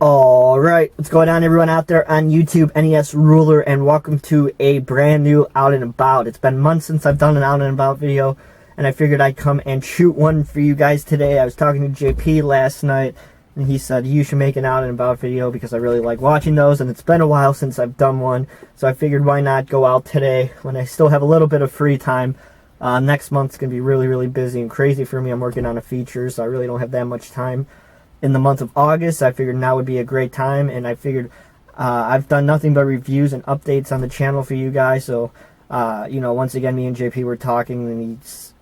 Alright, what's going on everyone out there on YouTube, NES Ruler, and welcome to a brand new Out and About. It's been months since I've done an Out and About video, and I figured I'd come and shoot one for you guys today. I was talking to JP last night, and he said you should make an Out and About video because I really like watching those, and it's been a while since I've done one, so I figured why not go out today when I still have a little bit of free time. Next month's going to be really busy and crazy for me. I'm working on a feature, so I really don't have that much time. In the month of August, I figured now would be a great time, and I figured I've done nothing but reviews and updates on the channel for you guys, so you know, once again me and JP were talking, and he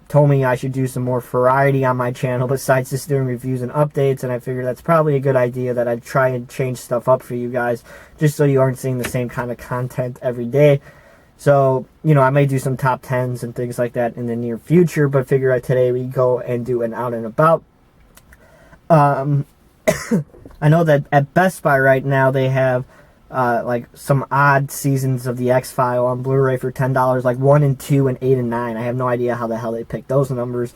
told me I should do some more variety on my channel besides just doing reviews and updates, and I figured that's probably a good idea, that I'd try and change stuff up for you guys just so you aren't seeing the same kind of content every day. So, you know, I may do some top 10s and things like that in the near future, but figure out today we go and do an Out and About. I know that at Best Buy right now they have like some odd seasons of the X-File on Blu-ray for $10, like 1 and 2 and 8 and 9. I have no idea how the hell they picked those numbers,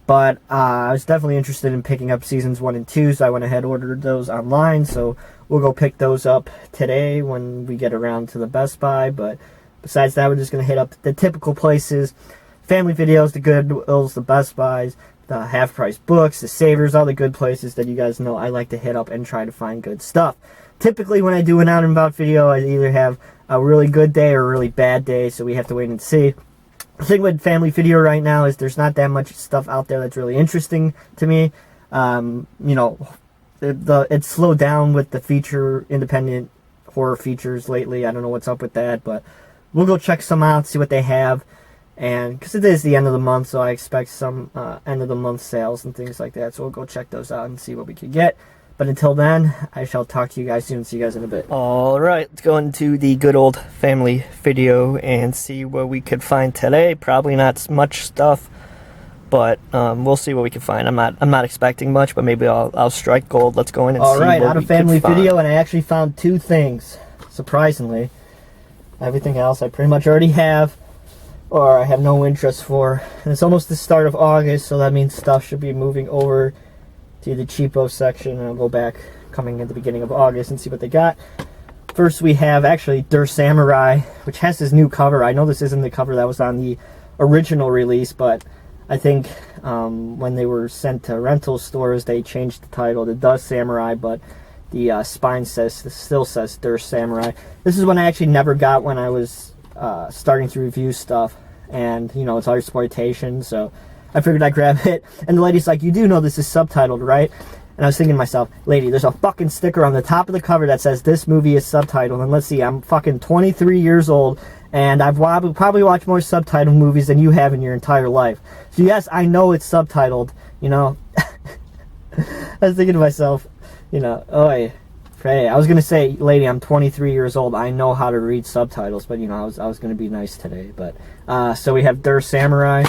but I was definitely interested in picking up seasons 1 and 2, so I went ahead and ordered those online, so we'll go pick those up today when we get around to the Best Buy. But besides that, we're just going to hit up the typical places: Family Videos, the Goodwills, the Best Buys, the half-price books, the Savers, all the good places that you guys know I like to hit up and try to find good stuff. Typically when I do an Out and About video, I either have a really good day or a really bad day, so we have to wait and see. The thing with Family Video right now is there's not that much stuff out there that's really interesting to me. You know, it's slowed down with the feature, independent horror features lately. I don't know what's up with that, but we'll go check some out, see what they have. And because it is the end of the month, so I expect some end of the month sales and things like that. So we'll go check those out and see what we can get. But until then, I shall talk to you guys soon. See you guys in a bit. Alright, let's go into the good old Family Video and see what we could find today. Probably not much stuff, but we'll see what we can find. I'm not expecting much, but maybe I'll strike gold. Let's go in and see what we can find. Alright, Out of Family Video, and I actually found 2 things, surprisingly. Everything else I pretty much already have, or I have no interest for. And it's almost the start of August, so that means stuff should be moving over to the cheapo section, and I'll go back coming at the beginning of August and see what they got. First we have actually Der Samurai, which has this new cover. I know this isn't the cover that was on the original release, but I think when they were sent to rental stores they changed the title to Der Samurai, but the spine still says Der Samurai. This is one I actually never got when I was starting to review stuff, and you know, it's exploitation, so I figured I'd grab it. And the lady's like, "You do know this is subtitled, right?" And I was thinking to myself, lady, there's a fucking sticker on the top of the cover that says this movie is subtitled, and let's see, I'm fucking 23 years old, and I've probably watched more subtitled movies than you have in your entire life. So yes, I know it's subtitled, you know. I was thinking to myself, you know, oi, Hey, I was gonna say, lady, I'm 23 years old. I know how to read subtitles, but you know, I was gonna be nice today. But so we have Der Samurai,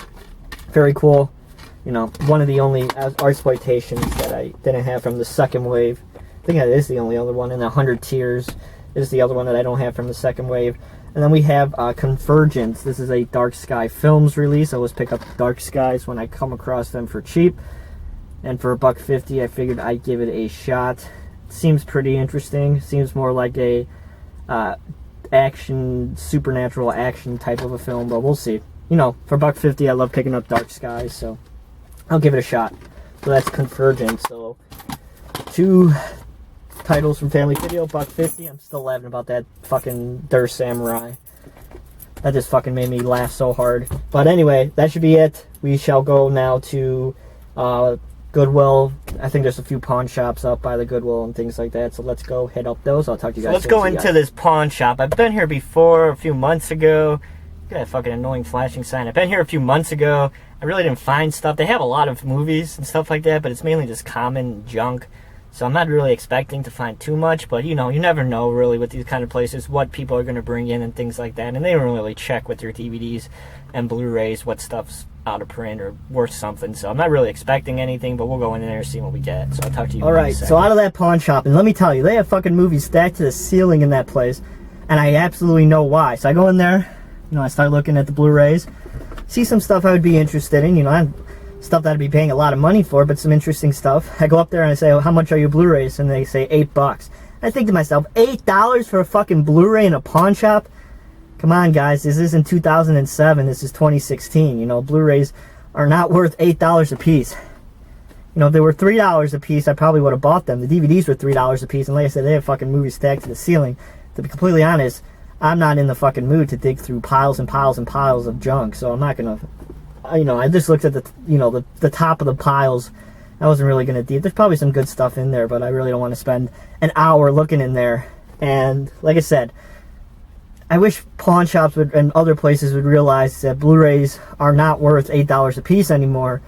very cool. You know, one of the only exploitations that I didn't have from the second wave. I think that is the only other one. And 100 Tears is the other one that I don't have from the second wave. And then we have Convergence. This is a Dark Sky Films release. I always pick up Dark Skies when I come across them for cheap. And for $1.50, I figured I'd give it a shot. Seems pretty interesting. Seems more like a action, supernatural action type of a film, but we'll see. You know, for $1.50, I love picking up Dark Skies, so I'll give it a shot. So that's Convergence. So 2 titles from Family Video, $1.50. I'm still laughing about that fucking Der Samurai. That just fucking made me laugh so hard. But anyway, that should be it. We shall go now to Goodwill. I think there's a few pawn shops up by the Goodwill and things like that, so let's go hit up those. I'll talk to you guys soon. Let's go into this pawn shop. I've been here before a few months ago. Look at that fucking annoying flashing sign. I've been here a few months ago. I really didn't find stuff. They have a lot of movies and stuff like that, but it's mainly just common junk, so I'm not really expecting to find too much. But you know, you never know really with these kind of places what people are going to bring in and things like that, and they don't really check with their DVDs and Blu-rays what stuff's out of print or worth something. So I'm not really expecting anything, but we'll go in there and see what we get. So I'll talk to you. Alright, so out of that pawn shop, and let me tell you, they have fucking movies stacked to the ceiling in that place, and I absolutely know why. So I go in there, you know, I start looking at the Blu-rays, see some stuff I would be interested in, you know, stuff that I'd be paying a lot of money for, but some interesting stuff. I go up there and I say, "Oh, how much are your Blu-rays?" And they say $8. I think to myself, $8 for a fucking Blu-ray in a pawn shop? Come on, guys, this isn't 2007, this is 2016. You know, Blu-rays are not worth $8 a piece. You know, if they were $3 a piece, I probably would have bought them. The DVDs were $3 a piece, and like I said, they have fucking movies stacked to the ceiling. To be completely honest, I'm not in the fucking mood to dig through piles and piles and piles of junk, so I'm not gonna, you know, I just looked at the, you know, the top of the piles. I wasn't really gonna deep. There's probably some good stuff in there, but I really don't want to spend an hour looking in there. And like I said, I wish pawn shops would, and other places would realize that Blu-rays are not worth $8 a piece anymore.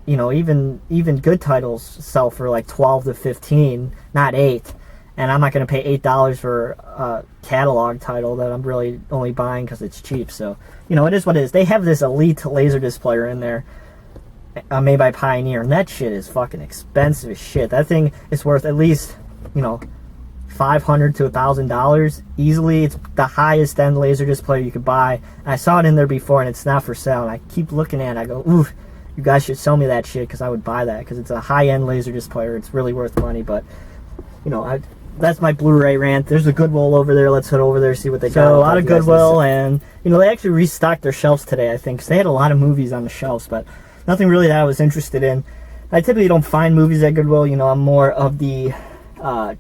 You know, even good titles sell for like 12 to 15, not 8. And I'm not going to pay $8 for a catalog title that I'm really only buying because it's cheap. So, you know, it is what it is. They have this Elite Laserdisc player in there, made by Pioneer, and that shit is fucking expensive as shit. That thing is worth at least, you know, $500 to $1,000 easily. It's the highest end Laserdisc player you could buy. And I saw it in there before, and it's not for sale. And I keep looking at it. I go, ooh, you guys should sell me that shit because I would buy that because it's a high end Laserdisc player. It's really worth money. But, you know, that's my Blu-ray rant. There's a Goodwill over there. Let's head over there, see what they got. So, a lot of Goodwill, and, you know, they actually restocked their shelves today, I think, because they had a lot of movies on the shelves, but nothing really that I was interested in. I typically don't find movies at Goodwill. You know, I'm more of the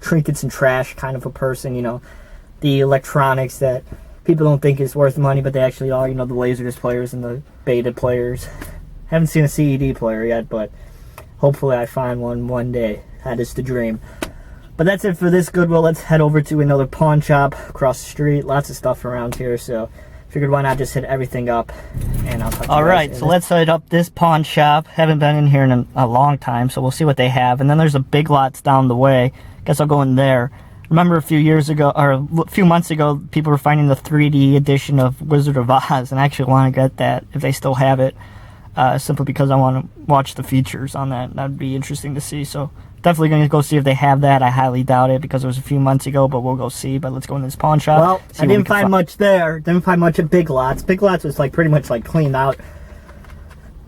trinkets and trash kind of a person, you know, the electronics that people don't think is worth money, but they actually are, you know, the Laserdisc players and the beta players. Haven't seen a CED player yet, but hopefully I find one day. That is the dream. But that's it for this Goodwill. Let's head over to another pawn shop across the street. Lots of stuff around here, so figured why not just hit everything up, and I'll talk to you guys. Alright, so let's head up this pawn shop. Haven't been in here in a long time, so we'll see what they have. And then there's a Big Lots down the way. Guess I'll go in there. Remember a few years ago, or a few months ago, people were finding the 3D edition of Wizard of Oz, and I actually want to get that if they still have it, simply because I want to watch the features on that. That would be interesting to see, so definitely going to go see if they have that. I highly doubt it because it was a few months ago, but we'll go see. But let's go in this pawn shop. Well, I didn't find much there. Didn't find much at Big Lots. Big Lots was like pretty much like cleaned out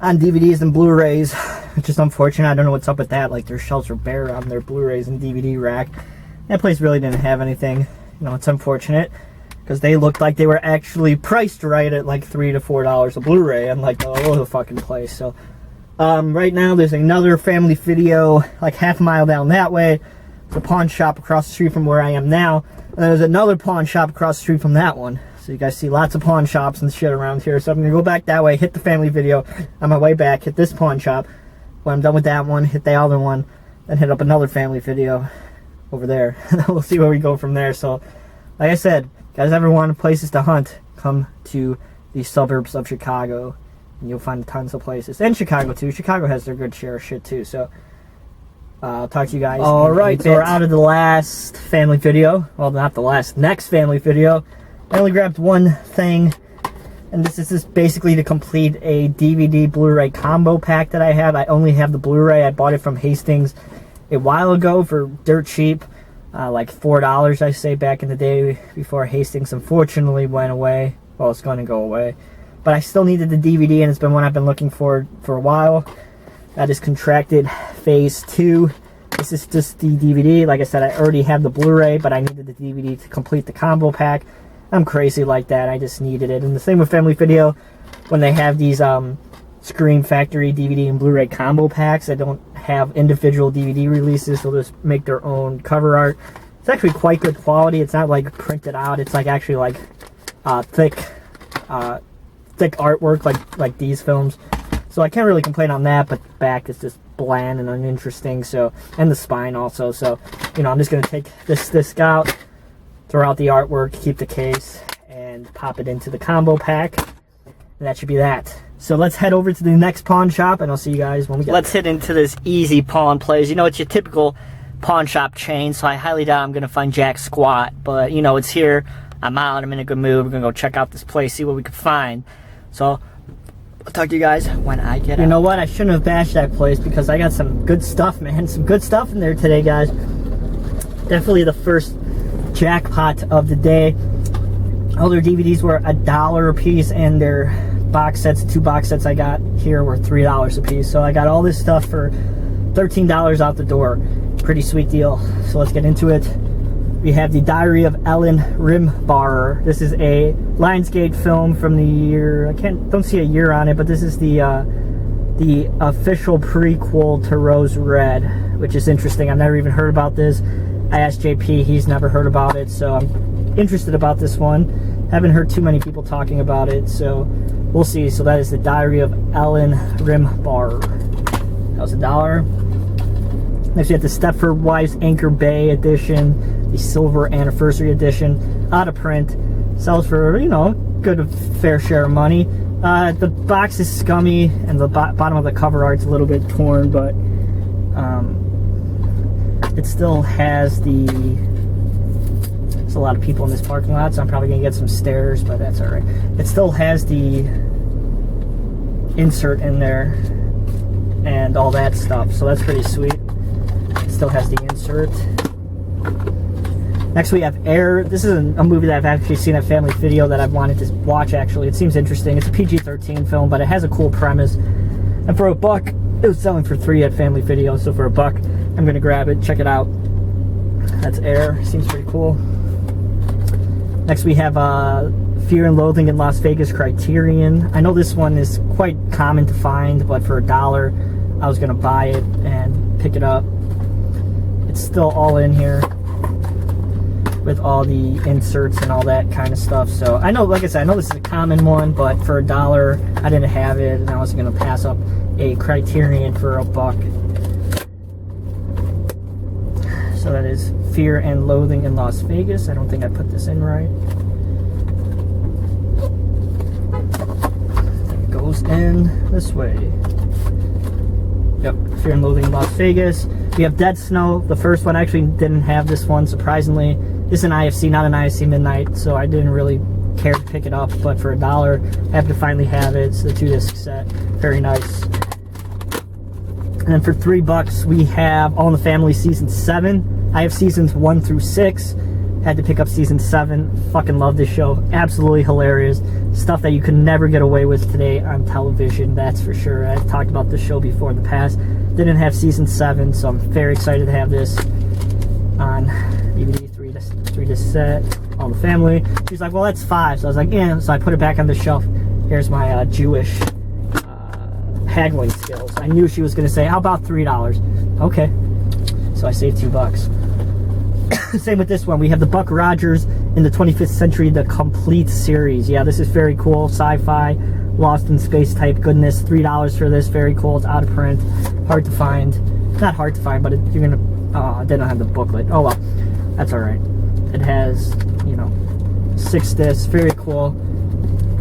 on DVDs and Blu-rays, which is unfortunate. I don't know what's up with that. Like their shelves are bare on their Blu-rays and DVD rack. That place really didn't have anything. You know, it's unfortunate because they looked like they were actually priced right at like $3 to $4 a Blu-ray, unlike the other fucking place. So right now there's another Family Video like half a mile down that way. There's a pawn shop across the street from where I am now, and there's another pawn shop across the street from that one. So you guys see lots of pawn shops and shit around here. So I'm gonna go back that way, hit the Family Video on my way back, hit this pawn shop. When I'm done with that one, hit the other one, then hit up another Family Video over there. We'll see where we go from there. So like I said, guys, ever want places to hunt, come to the suburbs of Chicago. And you'll find tons of places. And Chicago, too. Chicago has their good share of shit, too. So, I'll talk to you guys. Alright, so we're out of the last Family Video. Well, not the last. Next Family Video. I only grabbed one thing. And this is just basically to complete a DVD Blu-ray combo pack that I have. I only have the Blu-ray. I bought it from Hastings a while ago for dirt cheap. Like $4, I say, back in the day before Hastings unfortunately went away. Well, it's going to go away. But I still needed the DVD, and it's been one I've been looking for a while. That is Contracted Phase 2. This is just the DVD. Like I said, I already have the Blu-ray, but I needed the DVD to complete the combo pack. I'm crazy like that. I just needed it. And the same with Family Video. When they have these Scream Factory DVD and Blu-ray combo packs that don't have individual DVD releases, they'll just make their own cover art. It's actually quite good quality. It's not like printed out. It's like actually like thick artwork like these films, so I can't really complain on that. But the back is just bland and uninteresting, so, and the spine also. So, you know, I'm just gonna take this disc out, throw out the artwork, keep the case, and pop it into the combo pack, and that should be that. So let's head over to the next pawn shop, and I'll see you guys when we get there. Let's head into this Easy Pawn Place. You know, it's your typical pawn shop chain, so I highly doubt I'm gonna find jack squat, but you know, it's here. I'm out, I'm in a good mood. We're gonna go check out this place, see what we can find. So, I'll talk to you guys when I get out. You know what? I shouldn't have bashed that place because I got some good stuff, man. Some good stuff in there today, guys. Definitely the first jackpot of the day. All their DVDs were $1 a piece, and their box sets, 2 box sets I got here were $3 a piece. So I got all this stuff for $13 out the door. Pretty sweet deal. So let's get into it. we have The Diary of Ellen Rimbacher. This is a Lionsgate film from the year, don't see a year on it, but this is the official prequel to Rose Red, which is interesting. I've never even heard about this. I asked JP, he's never heard about it, so I'm interested about this one. Haven't heard too many people talking about it, so we'll see. So that is The Diary of Ellen Rimbacher. That was $1. Next we have the Stepford Wives Anchor Bay edition, the Silver Anniversary edition, out of print. Sells for, you know, good fair share of money. The box is scummy, and the bottom of the cover art's a little bit torn, but it still has the... There's a lot of people in this parking lot, so I'm probably going to get some stares, but that's alright. It still has the insert in there and all that stuff, so that's pretty sweet. It still has the insert. Next we have Air. This is a movie that I've actually seen at Family Video that I've wanted to watch, actually. It seems interesting. It's a PG-13 film, but it has a cool premise. And for $1, it was selling for $3 at Family Video, so for $1, I'm going to grab it, check it out. That's Air. Seems pretty cool. Next we have Fear and Loathing in Las Vegas Criterion. I know this one is quite common to find, but for $1, I was going to buy it and pick it up. It's still all in here with all the inserts and all that kind of stuff. So I know, like I said, I know this is a common one, but for $1, I didn't have it, and I was going to pass up a Criterion for $1. So that is Fear and Loathing in Las Vegas. I don't think I put this in right. It goes in this way. Yep, Fear and Loathing in Las Vegas. We have Dead Snow. The first one, I actually didn't have this one, surprisingly. This is an IFC, not an IFC Midnight, so I didn't really care to pick it up, but for $1, I have to finally have it. It's the 2-disc set. Very nice. And then for $3, we have All in the Family Season 7. I have Seasons 1 through 6. Had to pick up Season 7. Fucking love this show. Absolutely hilarious. Stuff that you could never get away with today on television, that's for sure. I've talked about this show before in the past. Didn't have Season 7, so I'm very excited to have this on DVD, 3-disc set. All in the Family. She's like, well, that's $5. So I was like, yeah. So I put it back on the shelf. Here's my Jewish haggling skills. I knew she was going to say, how about $3? Okay. So I saved $2. Same with this one. We have the Buck Rogers in the 25th Century, the complete series. Yeah, this is very cool. Sci-fi, Lost in Space type goodness. $3 for this. Very cool. It's out of print. Hard to find. Not hard to find, but you're going to... Oh, they don't have the booklet. Oh, well. That's alright. It has, you know, 6 discs. Very cool.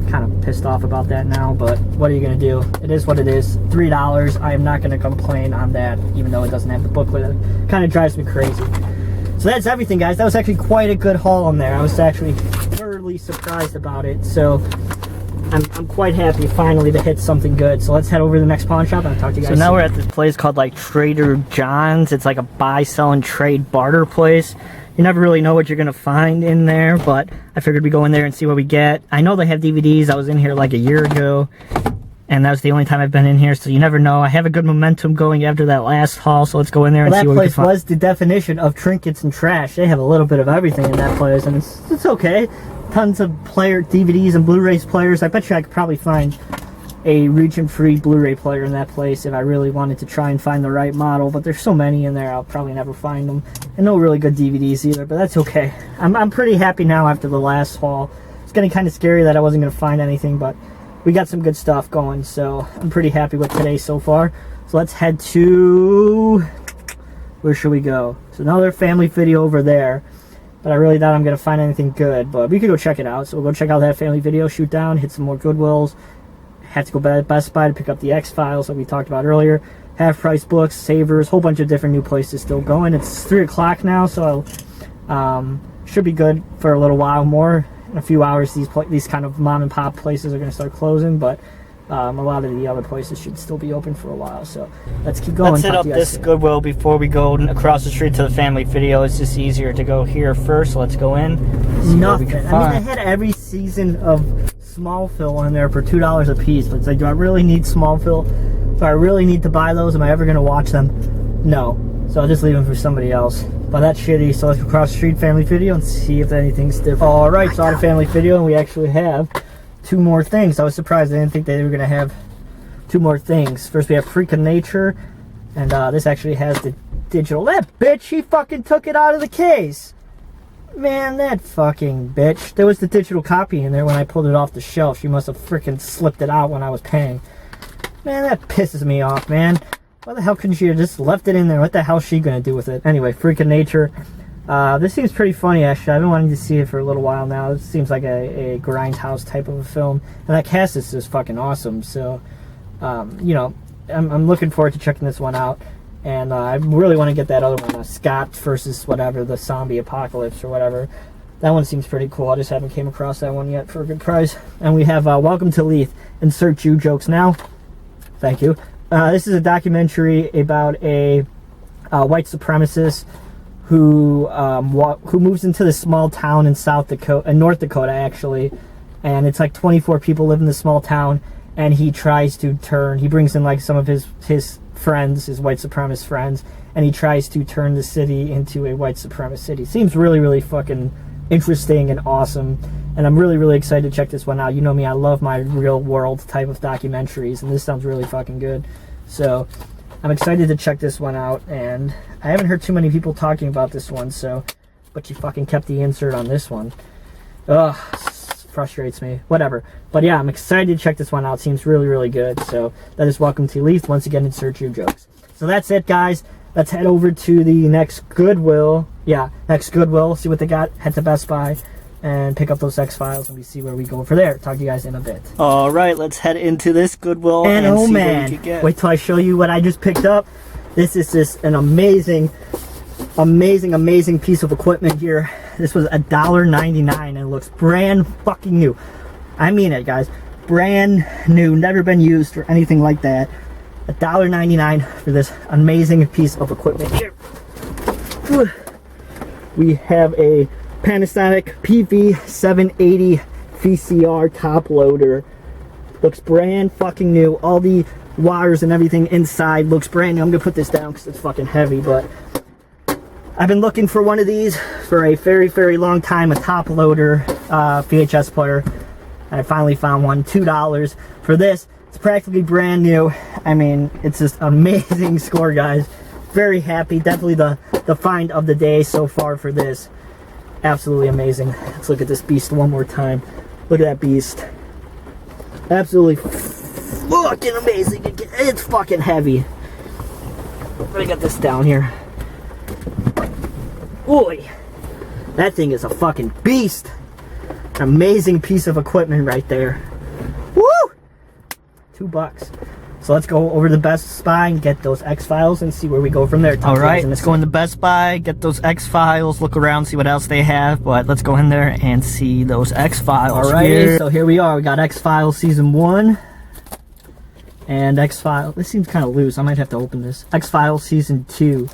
Kind of pissed off about that now, but what are you going to do? It is what it is. $3. I am not going to complain on that, even though it doesn't have the booklet. It kind of drives me crazy. So that's everything, guys. That was actually quite a good haul on there. I was actually thoroughly surprised about it. So I'm quite happy finally to hit something good. So let's head over to the next pawn shop and I'll talk to you guys. So now we're at this place called like Trader John's. It's like a buy, sell, and trade barter place. You never really know what you're going to find in there, but I figured we'd go in there and see what we get. I know they have DVDs. I was in here like a year ago, and that was the only time I've been in here, so you never know. I have a good momentum going after that last haul, so let's go in there and see what we can find. That place was the definition of trinkets and trash. They have a little bit of everything in that place, and it's okay. Tons of DVDs and Blu-rays players. I bet you I could probably find a region-free Blu-ray player in that place if I really wanted to try and find the right model, but there's so many in there I'll probably never find them. And no really good DVDs either, but that's okay. I'm pretty happy now after the last haul. It's getting kind of scary that I wasn't going to find anything, but we got some good stuff going, so I'm pretty happy with today so far. So let's head to... Where should we go? So another Family Video over there, but I really doubt I'm going to find anything good, but we could go check it out. So we'll go check out that Family Video, shoot down, hit some more Goodwills. Had to go to Best Buy to pick up the X-Files that we talked about earlier. Half-price books, Savers, whole bunch of different new places still going. It's 3 o'clock now, so should be good for a little while more. In a few hours, these kind of mom-and-pop places are going to start closing, but a lot of the other places should still be open for a while. So let's keep going. Let's hit up this Goodwill before we go across the street to the Family Video. It's just easier to go here first, so let's go in. Nothing. I mean, I had every season of Smallville in there for $2 a piece, but it's like, do I really need Smallville? Do I really need to buy those? Am I ever going to watch them? No. So I'll just leave them for somebody else. But that's shitty, so let's go across the street, family video, and see if anything's different. Alright, so on a family video, and we actually have 2 more things. I was surprised. I didn't think they were going to have 2 more things. First, we have Freak of Nature, and this actually has the digital. That bitch, she fucking took it out of the case. Man, that fucking bitch. There was the digital copy in there when I pulled it off the shelf. She must have freaking slipped it out when I was paying. Man, that pisses me off, man. Why the hell couldn't she have just left it in there? What the hell is she going to do with it? Anyway, Freak of Nature. This seems pretty funny, actually. I've been wanting to see it for a little while now. It seems like a grindhouse type of a film. And that cast is just fucking awesome. So, you know, I'm looking forward to checking this one out. And I really want to get that other one, Scott versus whatever, the zombie apocalypse or whatever. That one seems pretty cool. I just haven't came across that one yet for a good price. And we have Welcome to Leith. Insert Jew jokes now. Thank you. This is a documentary about a white supremacist who moves into this small town in North Dakota, actually, and it's like 24 people live in this small town, and he tries to he brings in like some of his friends, his white supremacist friends, and he tries to turn the city into a white supremacist city. Seems really, really fucking interesting and awesome, and I'm really, really excited to check this one out. You know me, I love my real world type of documentaries, and this sounds really fucking good. So I'm excited to check this one out, and I haven't heard too many people talking about this one, so, but you fucking kept the insert on this one. Ugh, frustrates me. Whatever. But yeah, I'm excited to check this one out. Seems really, really good. So that is Welcome to Leith. Once again, insert your jokes. So that's it, guys. Let's head over to the next Goodwill. Yeah, next Goodwill. See what they got. Head to Best Buy and pick up those X-Files, and we see where we go for there. Talk to you guys in a bit. All right, let's head into this Goodwill and oh see man, what we can get. Wait till I show you what I just picked up. This is just an amazing piece of equipment here. This was $1.99 and it looks brand fucking new. I mean it, guys. Brand new, never been used or anything like that. $1.99 for this amazing piece of equipment here. We have a Panasonic PV780 VCR top loader. Looks brand fucking new. All the wires and everything inside looks brand new. I'm gonna put this down because it's fucking heavy, but I've been looking for one of these for a very, very long time, a top loader VHS player, and I finally found one. $2 for this. It's practically brand new. I mean, it's just amazing score, guys. Very happy. Definitely the find of the day so far for this. Absolutely amazing. Let's look at this beast one more time. Look at that beast. Absolutely fucking amazing. It's fucking heavy. Let me get this down here. Boy, that thing is a fucking beast. An amazing piece of equipment right there. Woo! $2. So let's go over to Best Buy and get those X-Files and see where we go from there. All right, let's go into Best Buy, get those X-Files, look around, see what else they have. But let's go in there and see those X-Files. All right, so here we are. We got X-Files Season 1 and X-Files. This seems kind of loose. I might have to open this. X-Files Season 2.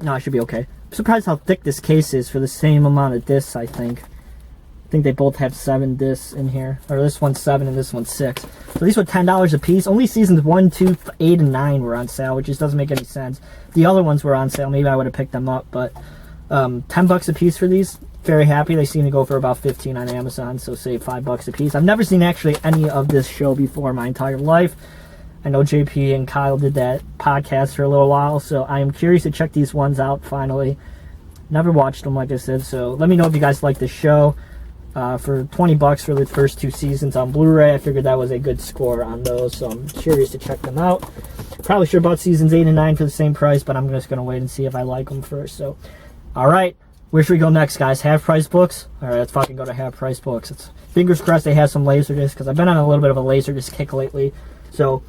No, I should be okay. I'm surprised how thick this case is for the same amount of discs, I think. I think they both have 7 discs in here. Or this one's 7 and this one's 6. So these were $10 a piece. Only seasons 1, 2, 8, and 9 were on sale, which just doesn't make any sense. The other ones were on sale. Maybe I would have picked them up, but $10 a piece for these. Very happy. They seem to go for about $15 on Amazon, so save $5 a piece. I've never seen actually any of this show before in my entire life. I know JP and Kyle did that podcast for a little while, so I am curious to check these ones out finally. Never watched them, like I said, so let me know if you guys like this show. For $20 for the first 2 seasons on Blu-ray, I figured that was a good score on those, so I'm curious to check them out. Probably should have bought seasons 8 and 9 for the same price, but I'm just going to wait and see if I like them first. So, alright, where should we go next, guys? Half price books? Alright, let's fucking go to half price books. Fingers crossed they have some Laserdisc, because I've been on a little bit of a Laserdisc kick lately. So,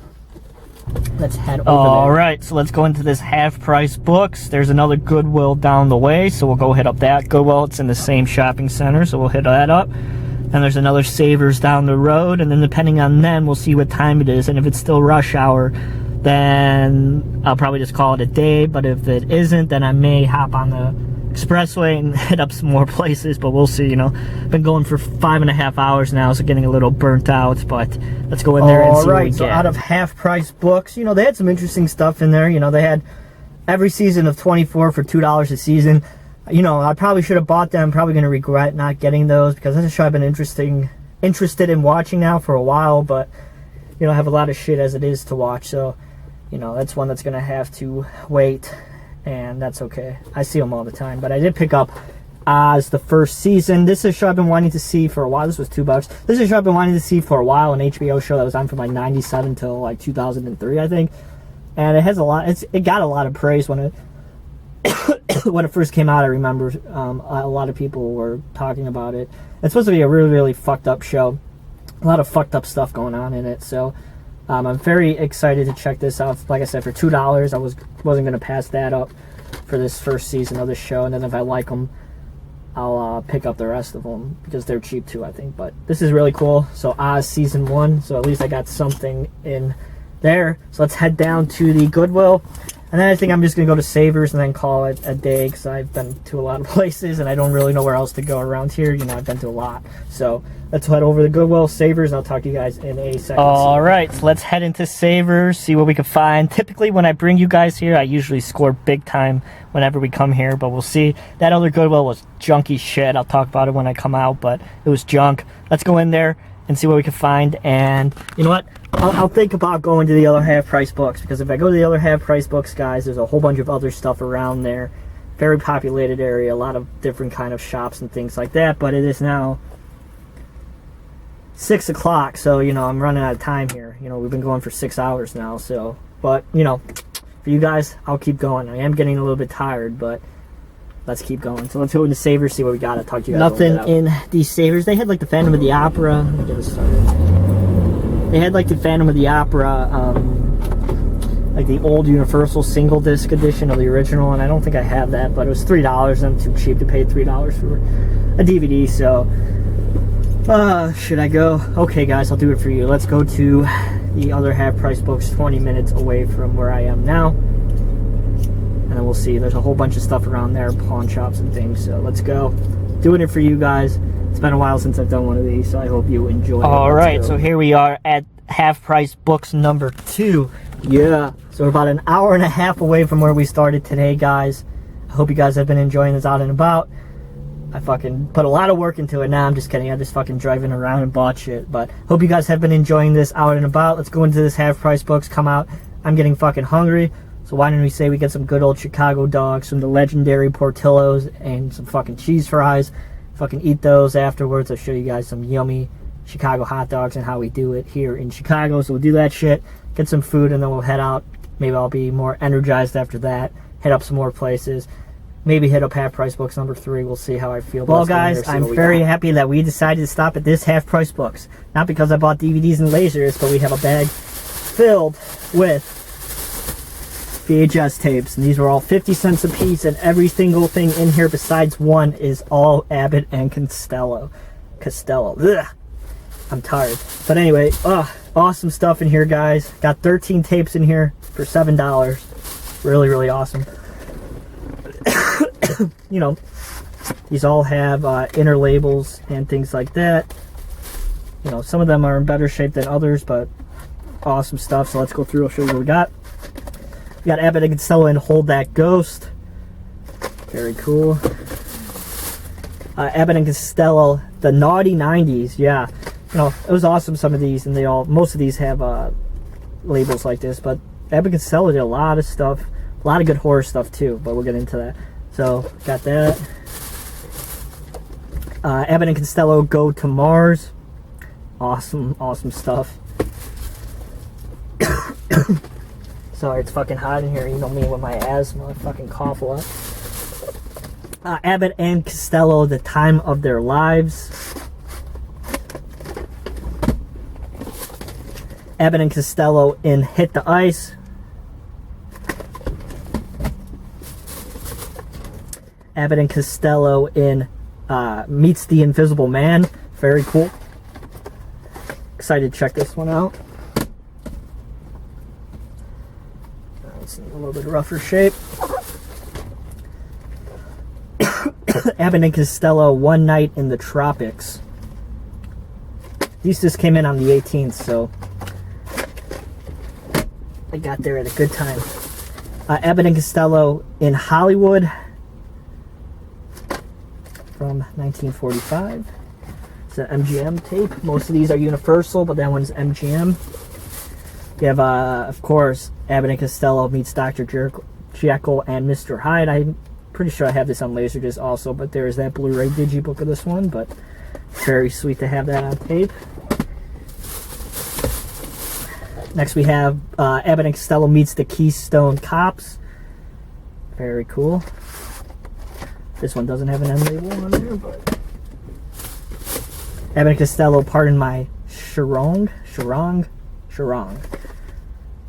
let's head over there. Alright, so let's go into this half price books. There's another Goodwill down the way, so we'll go hit up that Goodwill. It's in the same shopping center, so we'll hit that up. And there's another Savers down the road, and then depending on them, we'll see what time it is. And if it's still rush hour, then I'll probably just call it a day. But if it isn't, then I may hop on the expressway and hit up some more places, but we'll see. You know, been going for 5.5 hours now, so getting a little burnt out, but let's go in there and see what we get. So out of half price books, you know, they had some interesting stuff in there. You know, they had every season of 24 for $2 a season. You know, I probably should have bought them. I'm probably going to regret not getting those because that's a show I've been interested in watching now for a while, but, you know, I have a lot of shit as it is to watch, so, you know, that's one that's going to have to wait, and that's okay. I see them all the time, but I did pick up Oz, the first season. This is a show I've been wanting to see for a while. This was $2. This is a show I've been wanting to see for a while, an HBO show that was on from like 97 till like 2003, I think, and it has a lot, it got a lot of praise when it when it first came out. I remember a lot of people were talking about it. It's supposed to be a really, really fucked up show. A lot of fucked up stuff going on in it. So I'm very excited to check this out. Like I said, for $2, I wasn't going to pass that up for this first season of the show. And then if I like them, I'll pick up the rest of them because they're cheap too, I think. But this is really cool. So Oz season 1. So at least I got something in there. So let's head down to the Goodwill. And then I think I'm just going to go to Savers and then call it a day because I've been to a lot of places and I don't really know where else to go around here. You know, I've been to a lot. So let's head over to Goodwill, Savers, and I'll talk to you guys in a second. All right, so let's head into Savers, see what we can find. Typically, when I bring you guys here, I usually score big time whenever we come here, but we'll see. That other Goodwill was junky shit. I'll talk about it when I come out, but it was junk. Let's go in there and see what we can find. And you know what? I'll think about going to the other half-price books, because if I go to the other half-price books, guys, there's a whole bunch of other stuff around there. Very populated area, a lot of different kind of shops and things like that, but it is now 6 o'clock, so, you know, I'm running out of time here. You know, we've been going for 6 hours now, so, but, you know, for you guys, I'll keep going. I am getting a little bit tired, but let's keep going. So let's go into Savers, see what we got. I'll talk to you guys. Nothing in these Savers. They had, like, the Phantom of the Opera. Let me get this started. They had like the Phantom of the Opera, like the old Universal single disc edition of the original, and I don't think I have that, but it was $3, and I'm too cheap to pay $3 for a DVD, so should I go? Okay, guys, I'll do it for you. Let's go to the other half-price books 20 minutes away from where I am now, and then we'll see. There's a whole bunch of stuff around there, pawn shops and things, so let's go. Doing it for you guys. It's been a while since I've done one of these, so I hope you enjoy it. Alright, so here we are at half-price books number 2. Yeah, so we're about an hour and a half away from where we started today, guys. I hope you guys have been enjoying this out and about. I fucking put a lot of work into it. Now I'm just kidding. I'm just fucking driving around and bought shit. But hope you guys have been enjoying this out and about. Let's go into this half-price books. Come out. I'm getting fucking hungry. So why don't we say we get some good old Chicago dogs, some of the legendary Portillo's, and some fucking cheese fries. Fucking eat those afterwards. I'll show you guys some yummy Chicago hot dogs and how we do it here in Chicago. So we'll do that shit, get some food, and then we'll head out. Maybe I'll be more energized after that. Hit up some more places. Maybe hit up half-price books number 3. We'll see how I feel. Well, guys, I'm very happy that we decided to stop at this half-price books. Not because I bought DVDs and lasers, but we have a bag filled with VHS tapes, and these were all 50 cents a piece, and every single thing in here besides one is all Abbott and Costello. Ugh. I'm tired. But anyway, awesome stuff in here, guys. Got 13 tapes in here for $7. Really, really awesome. You know, these all have inner labels and things like that. You know, some of them are in better shape than others, but awesome stuff. So let's go through. I'll show you what we got. We got Abbott and Costello and Hold That Ghost. Very cool. Abbott and Costello, The Naughty 90s. Yeah. You know, it was awesome, some of these, and most of these have labels like this, but Abbott and Costello did a lot of stuff, a lot of good horror stuff too, but we'll get into that. So, got that. Abbott and Costello Go to Mars. Awesome, awesome stuff. Sorry, it's fucking hot in here. You know me with my asthma. I fucking cough a lot. Abbott and Costello, The Time of Their Lives. Abbott and Costello in Hit the Ice. Abbott and Costello in Meets the Invisible Man. Very cool. Excited to check this one out. It's in a little bit rougher shape. Abbott and Costello, One Night in the Tropics. These just came in on the 18th, so I got there at a good time. Abbott and Costello in Hollywood from 1945. It's an MGM tape. Most of these are Universal, but that one's MGM. You have, of course, Abbott and Costello meets Dr. Jekyll and Mr. Hyde. I'm pretty sure I have this on Laserdisc also, but there is that Blu-ray digibook of this one, but very sweet to have that on tape. Next we have Abbott and Costello meets the Keystone Cops. Very cool. This one doesn't have an end label on there, but Abbott and Costello, pardon my Sharong. I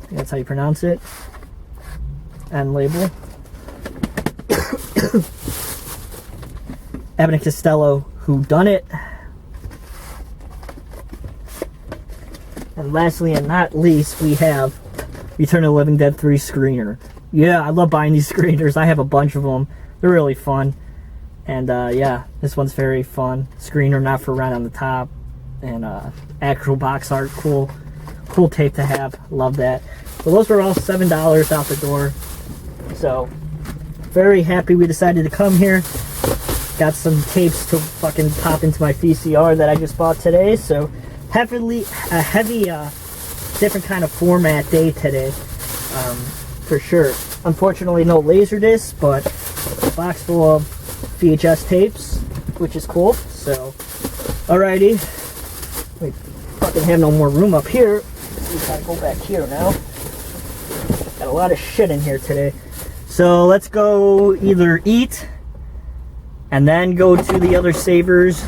think that's how you pronounce it. End label. Abbott and Costello, Who Done It. And lastly and not least, we have Return of the Living Dead 3 screener. Yeah, I love buying these screeners. I have a bunch of them. They're really fun. And yeah, this one's very fun. Screener, not for rent on the top. And actual box art, cool tape to have. Love that. So those were all $7 out the door. So very happy we decided to come here. Got some tapes to fucking pop into my VCR that I just bought today. So a heavy different kind of format day today, for sure. Unfortunately, no Laserdisc, but a box full of VHS tapes, which is cool. So, alrighty. We fucking have no more room up here. So we gotta go back here now. Got a lot of shit in here today. So let's go either eat and then go to the other Savers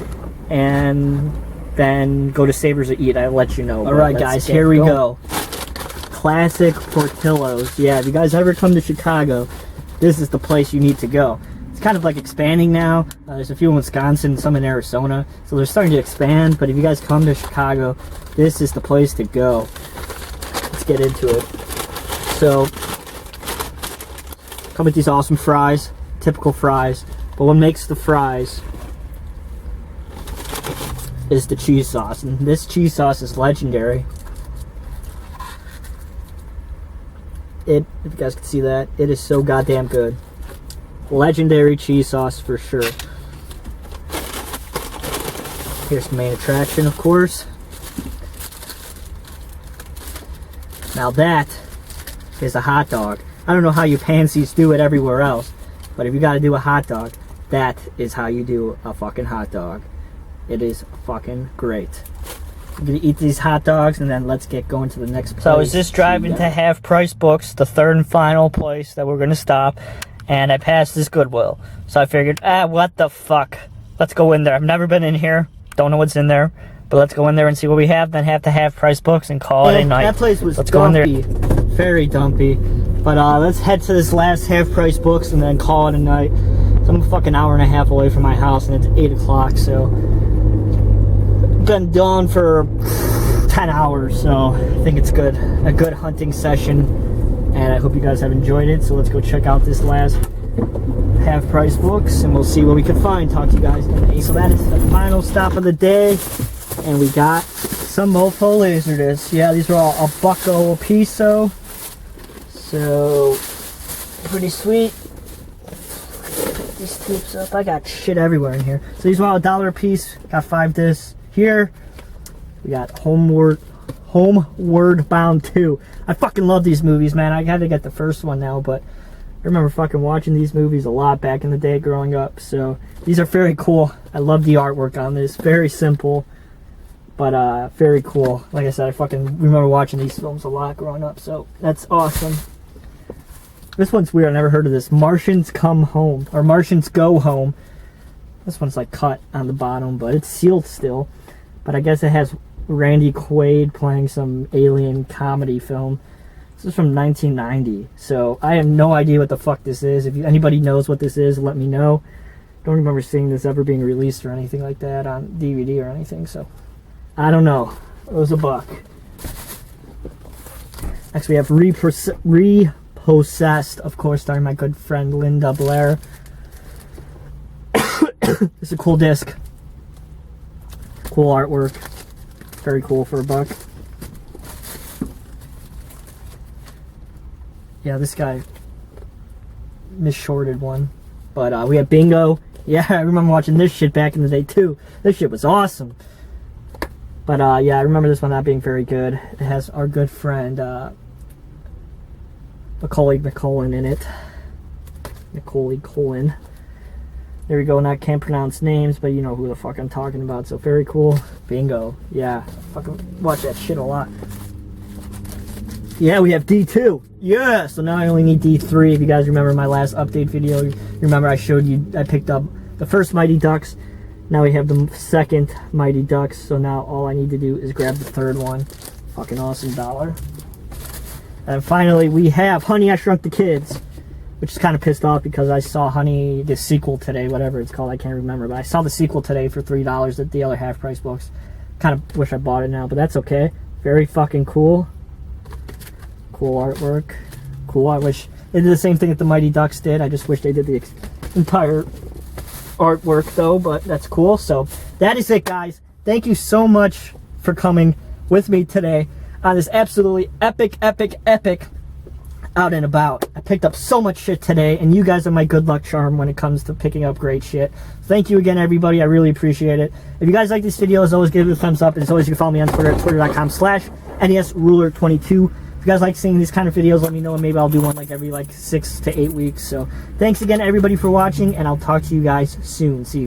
and then go to Savers or eat. I'll let you know. Alright guys, here we go. Classic Portillo's. Yeah, if you guys ever come to Chicago, this is the place you need to go. It's kind of like expanding now. There's a few in Wisconsin, some in Arizona. So they're starting to expand, but if you guys come to Chicago, this is the place to go. Let's get into it. So, come with these awesome fries. Typical fries. But what makes the fries is the cheese sauce, and this cheese sauce is legendary. If you guys can see that, it is so goddamn good. Legendary cheese sauce for sure. Here's the main attraction, of course. Now that is a hot dog. I don't know how you pansies do it everywhere else, but if you gotta do a hot dog, that is how you do a fucking hot dog. It is fucking great. I'm gonna eat these hot dogs and then let's get going to the next place. So I was just driving to Half Price Books, the third and final place that we're gonna stop, and I passed this Goodwill. So I figured, what the fuck? Let's go in there. I've never been in here. Don't know what's in there. But let's go in there and see what we have, then have to Half Price Books and call it a night. That place was go in there. Very dumpy. But let's head to this last Half Price Books and then call it a night. So I'm a fucking hour and a half away from my house and it's 8 o'clock, so been gone for 10 hours, so I think it's good. A good hunting session, and I hope you guys have enjoyed it. So let's go check out this last Half Price Books and we'll see what we can find. Talk to you guys in 8. So that is the final stop of the day, and we got some mofo Laserdiscs. Yeah, these are all $1 a piece, so pretty sweet. Pick these tapes up. I got shit everywhere in here. So these are all $1 a piece. Got 5 discs. Here we got Homeward Bound 2. I fucking love these movies, man. I gotta get the first one now, but I remember fucking watching these movies a lot back in the day growing up. So these are very cool. I love the artwork on this. Very simple, but very cool. Like I said, I fucking remember watching these films a lot growing up, so that's awesome. This one's weird. I never heard of this. Martians Come Home, or Martians Go Home. This one's like cut on the bottom, but it's sealed still. But I guess it has Randy Quaid playing some alien comedy film. This is from 1990, so I have no idea what the fuck this is. If anybody knows what this is, let me know. Don't remember seeing this ever being released or anything like that on DVD or anything, so I don't know. It was $1. Next we have Repossessed, of course, starring my good friend Linda Blair. It's a cool disc. Cool artwork. Very cool for $1. Yeah, this guy misshorted one. But we have bingo. Yeah, I remember watching this shit back in the day too. This shit was awesome. But yeah, I remember this one not being very good. It has our good friend Macaulay McCullen in it. Macaulay Cullen. There we go. Now I can't pronounce names, but you know who the fuck I'm talking about. So very cool. Bingo. Yeah, fucking watch that shit a lot. Yeah, we have D2. Yeah, so now I only need D3. If you guys remember my last update video, you remember I showed you I picked up the first Mighty Ducks. Now we have the second Mighty Ducks. So now all I need to do is grab the third one. Fucking awesome dollar. And finally, we have Honey, I Shrunk the Kids, which is kind of pissed off because I saw Honey, the sequel today, whatever it's called, I can't remember. But I saw the sequel today for $3 at the other half-price books. Kind of wish I bought it now, but that's okay. Very fucking cool. Cool artwork. Cool. I wish they did the same thing that the Mighty Ducks did. I just wish they did the entire artwork though, but that's cool. So that is it, guys. Thank you so much for coming with me today on this absolutely epic out and about. I picked up so much shit today, and you guys are my good luck charm when it comes to picking up great shit. Thank you again, everybody. I really appreciate it. If you guys like this video, as always, give it a thumbs up. And as always, you can follow me on Twitter at twitter.com/NESRuler22. If you guys like seeing these kind of videos, let me know, and maybe I'll do one like every 6 to 8 weeks. So thanks again, everybody, for watching, and I'll talk to you guys soon. See you.